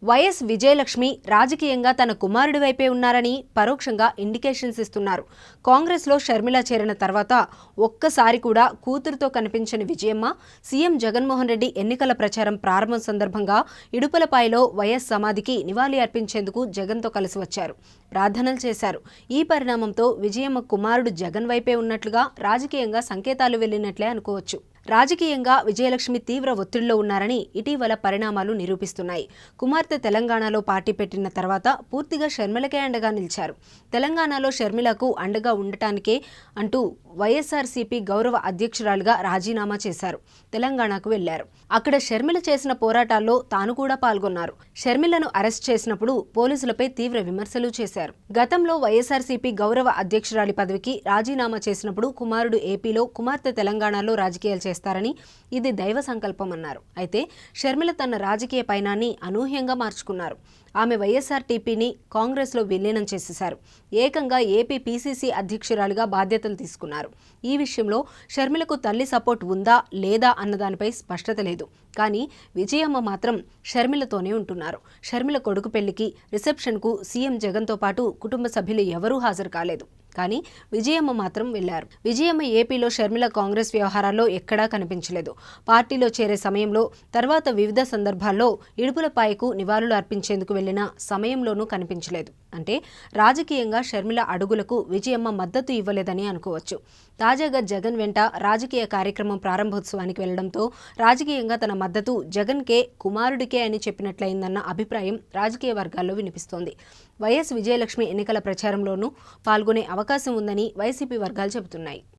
YS Vijayalakshmi రాజకీయంగా తన కుమారుడి వైపే ఉన్నారని పరోక్షంగా ఇండికేషన్స్ ఇస్తున్నారు. కాంగ్రెస్లో షర్మిల చేరిన తర్వాత ఒక్కసారి కూడా కూతురుతో కనిపించని విజయమ్మ సీఎం జగన్మోహన్ రెడ్డి ఎన్నికల ప్రచారం ప్రారంభం సందర్భంగా ఇడుపులపాయలో వైఎస్ సమాధికి నివాళి అర్పించేందుకు జగన్తో కలిసి వచ్చారు, ప్రార్థనలు చేశారు. ఈ పరిణామంతో విజయమ్మ కుమారుడు జగన్ వైపే ఉన్నట్లుగా రాజకీయంగా సంకేతాలు వెళ్లినట్లే అనుకోవచ్చు. రాజకీయంగా విజయలక్ష్మి తీవ్ర ఒత్తిడిలో ఉన్నారని ఇటీవల పరిణామాలు నిరూపిస్తున్నాయి. కుమార్తె తెలంగాణలో పార్టీ పెట్టిన తర్వాత పూర్తిగా షర్మిలకే అండగా నిలిచారు. తెలంగాణలో షర్మిలకు అండగా ఉండటానికే అంటూ వైఎస్ఆర్సీపీ గౌరవ అధ్యక్షురాలుగా రాజీనామా చేశారు. తెలంగాణకు వెళ్లారు. అక్కడ షర్మిల చేసిన పోరాటాల్లో తాను కూడా పాల్గొన్నారు. షర్మిలను అరెస్ట్ చేసినప్పుడు పోలీసులపై తీవ్ర విమర్శలు చేశారు. గతంలో వైఎస్ఆర్సీపీ గౌరవ అధ్యక్షురాలి పదవికి రాజీనామా చేసినప్పుడు కుమారుడు ఏపీలో, కుమార్తె తెలంగాణలో రాజకీయాలు చేస్తారని ఇది దైవ సంకల్పం అన్నారు. అయితే షర్మిల తన రాజకీయ పయనాన్ని అనూహ్యంగా మార్చుకున్నారు. ఆమె వైఎస్ఆర్టీపీని కాంగ్రెస్లో విలీనం చేసేశారు. ఏకంగా ఏపీ పీసీసీ అధ్యక్షురాలిగా బాధ్యతలు తీసుకున్నారు. ఈ విషయంలో షర్మిలకు తల్లి సపోర్ట్ ఉందా లేదా అన్నదానిపై స్పష్టత లేదు. కానీ విజయమ్మ మాత్రం షర్మిలతోనే ఉంటున్నారు. షర్మిల కొడుకు పెళ్లికి, రిసెప్షన్కు సీఎం జగన్తో పాటు కుటుంబ సభ్యులు ఎవరూ హాజరు కాలేదు. కానీ విజయమ్మ మాత్రం వెళ్లారు. విజయమ్మ ఏపీలో షర్మిల కాంగ్రెస్ వ్యవహారాల్లో ఎక్కడా కనిపించలేదు. పార్టీలో చేరే సమయంలో, తర్వాత వివిధ సందర్భాల్లో ఇడుపులపాయకు నివాళులు అర్పించేందుకు వెళ్లిన సమయంలోనూ కనిపించలేదు. అంటే రాజకీయంగా షర్మిల అడుగులకు విజయమ్మ మద్దతు ఇవ్వలేదని అనుకోవచ్చు. తాజాగా జగన్ వెంట రాజకీయ కార్యక్రమం ప్రారంభోత్సవానికి వెళ్లడంతో రాజకీయంగా తన మద్దతు జగన్కే, కుమారుడికే అని చెప్పినట్లయిందన్న అభిప్రాయం రాజకీయ వర్గాల్లో వినిపిస్తోంది. వైఎస్ విజయలక్ష్మి ఎన్నికల ప్రచారంలోనూ పాల్గొనే అవకాశం ఉందని వైసీపీ వర్గాలు చెబుతున్నాయి.